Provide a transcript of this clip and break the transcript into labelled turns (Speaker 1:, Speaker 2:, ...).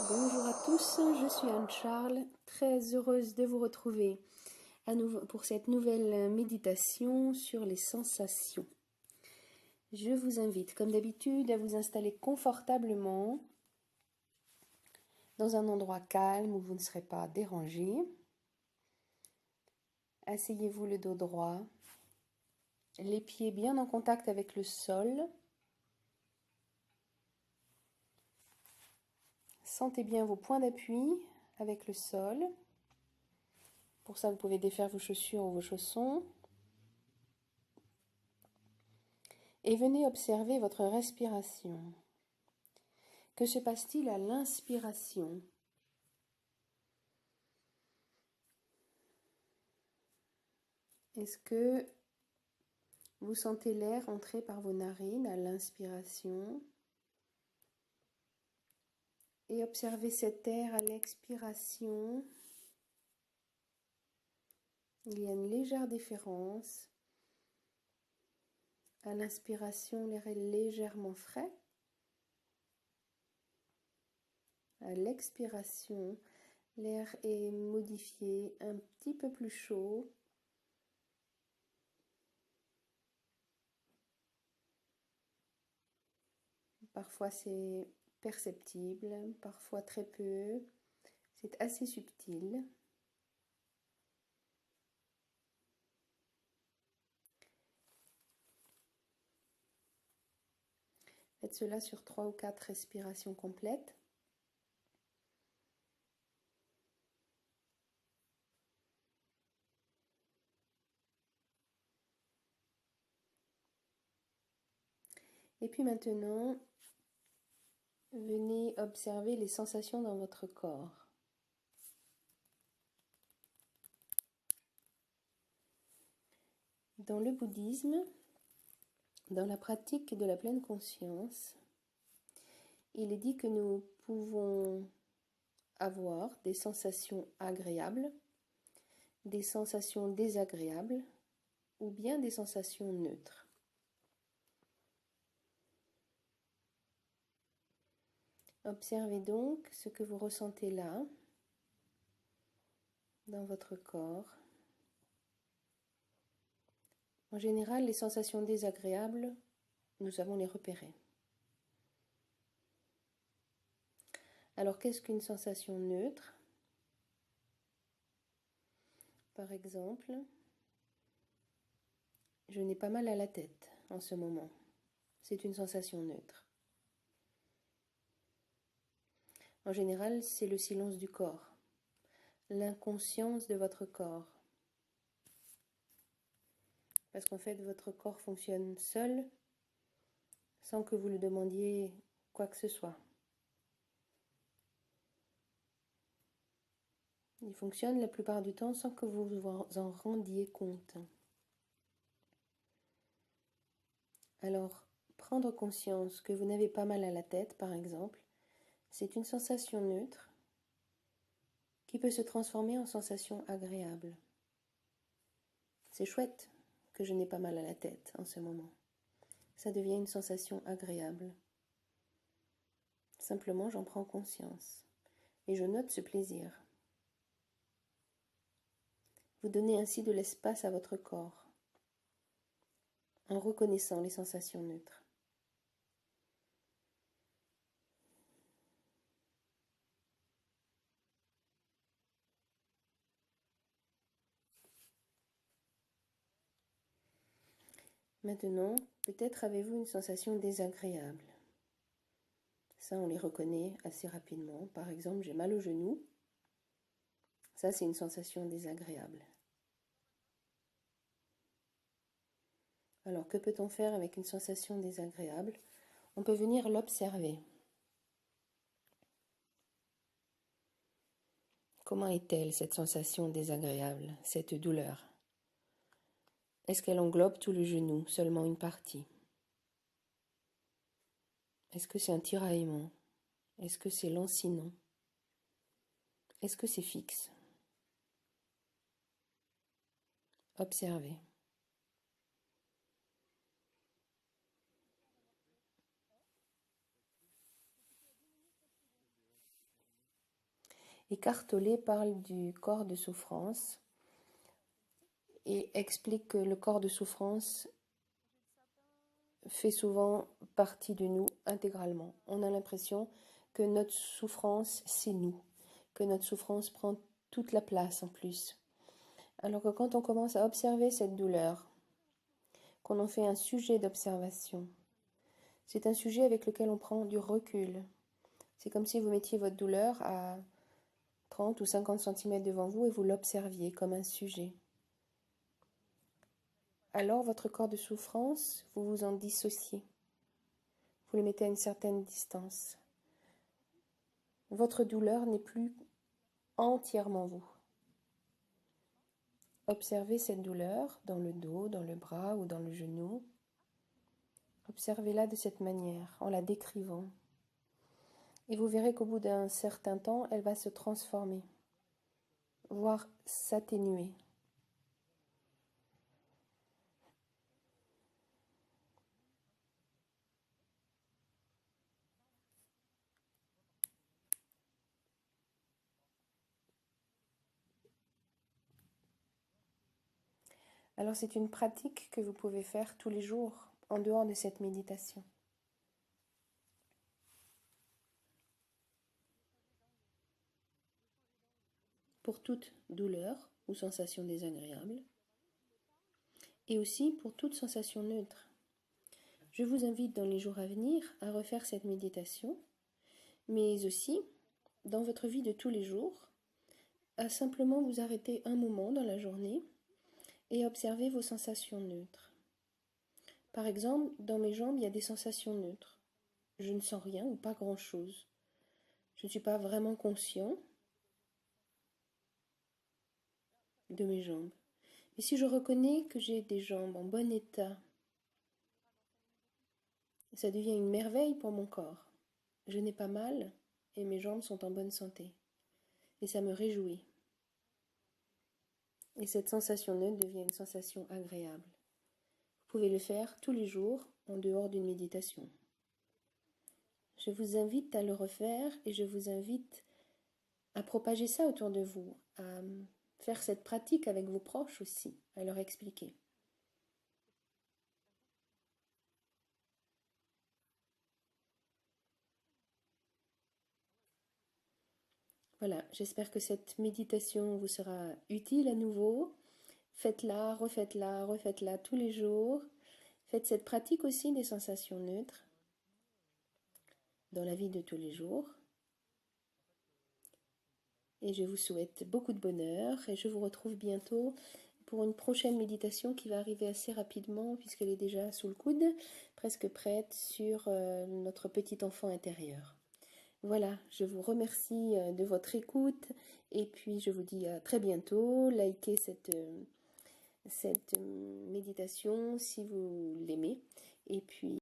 Speaker 1: Bonjour à tous, je suis Anne-Charles, très heureuse de vous retrouver à nouveau pour cette nouvelle méditation sur les sensations. Je vous invite, comme d'habitude, à vous installer confortablement dans un endroit calme où vous ne serez pas dérangé. Asseyez-vous le dos droit, les pieds bien en contact avec le sol. Sentez bien vos points d'appui avec le sol. Pour ça, vous pouvez défaire vos chaussures ou vos chaussons. Et venez observer votre respiration. Que se passe-t-il à l'inspiration? Est-ce que vous sentez l'air entrer par vos narines à l'inspiration? Et observez cet air à l'expiration. Il y a une légère différence. À l'inspiration, l'air est légèrement frais. À l'expiration, l'air est modifié, un petit peu plus chaud. Parfois c'est perceptible, parfois très peu. C'est assez subtil. Faites cela sur 3 ou 4 respirations complètes. Et puis maintenant, venez observer les sensations dans votre corps. Dans le bouddhisme, dans la pratique de la pleine conscience, il est dit que nous pouvons avoir des sensations agréables, des sensations désagréables ou bien des sensations neutres. Observez donc ce que vous ressentez là, dans votre corps. En général, les sensations désagréables, nous savons les repérer. Alors, qu'est-ce qu'une sensation neutre? Par exemple, je n'ai pas mal à la tête en ce moment. C'est une sensation neutre. En général, c'est le silence du corps, l'inconscience de votre corps. Parce qu'en fait, votre corps fonctionne seul, sans que vous le demandiez quoi que ce soit. Il fonctionne la plupart du temps sans que vous vous en rendiez compte. Alors, prendre conscience que vous n'avez pas mal à la tête, par exemple, c'est une sensation neutre qui peut se transformer en sensation agréable. C'est chouette que je n'ai pas mal à la tête en ce moment. Ça devient une sensation agréable. Simplement, j'en prends conscience et je note ce plaisir. Vous donnez ainsi de l'espace à votre corps en reconnaissant les sensations neutres. Maintenant, peut-être avez-vous une sensation désagréable. Ça, on les reconnaît assez rapidement. Par exemple, j'ai mal au genou. Ça, c'est une sensation désagréable. Alors, que peut-on faire avec une sensation désagréable? On peut venir l'observer. Comment est-elle, cette sensation désagréable, cette douleur? Est-ce qu'elle englobe tout le genou, seulement une partie? Est-ce que c'est un tiraillement? Est-ce que c'est lancinant? Est-ce que c'est fixe? Observez. Eckhart Tolle parle du corps de souffrance et explique que le corps de souffrance fait souvent partie de nous intégralement. On a l'impression que notre souffrance, c'est nous, que notre souffrance prend toute la place en plus. Alors que quand on commence à observer cette douleur, qu'on en fait un sujet d'observation, c'est un sujet avec lequel on prend du recul. C'est comme si vous mettiez votre douleur à 30 ou 50 cm devant vous et vous l'observiez comme un sujet. Alors votre corps de souffrance, vous vous en dissociez. Vous le mettez à une certaine distance. Votre douleur n'est plus entièrement vous. Observez cette douleur dans le dos, dans le bras ou dans le genou. Observez-la de cette manière, en la décrivant. Et vous verrez qu'au bout d'un certain temps, elle va se transformer, voire s'atténuer. Alors c'est une pratique que vous pouvez faire tous les jours, en dehors de cette méditation. Pour toute douleur ou sensation désagréable, et aussi pour toute sensation neutre. Je vous invite dans les jours à venir à refaire cette méditation, mais aussi, dans votre vie de tous les jours, à simplement vous arrêter un moment dans la journée et observer vos sensations neutres. Par exemple, dans mes jambes, il y a des sensations neutres. Je ne sens rien ou pas grand-chose. Je ne suis pas vraiment conscient de mes jambes. Et si je reconnais que j'ai des jambes en bon état, ça devient une merveille pour mon corps. Je n'ai pas mal et mes jambes sont en bonne santé. Et ça me réjouit. Et cette sensation neutre devient une sensation agréable. Vous pouvez le faire tous les jours en dehors d'une méditation. Je vous invite à le refaire et je vous invite à propager ça autour de vous, à faire cette pratique avec vos proches aussi, à leur expliquer. Voilà, j'espère que cette méditation vous sera utile à nouveau. Faites-la, refaites-la, refaites-la tous les jours. Faites cette pratique aussi des sensations neutres dans la vie de tous les jours. Et je vous souhaite beaucoup de bonheur et je vous retrouve bientôt pour une prochaine méditation qui va arriver assez rapidement puisqu'elle est déjà sous le coude, presque prête sur notre petit enfant intérieur. Voilà, je vous remercie de votre écoute et puis je vous dis à très bientôt. Likez cette méditation si vous l'aimez et puis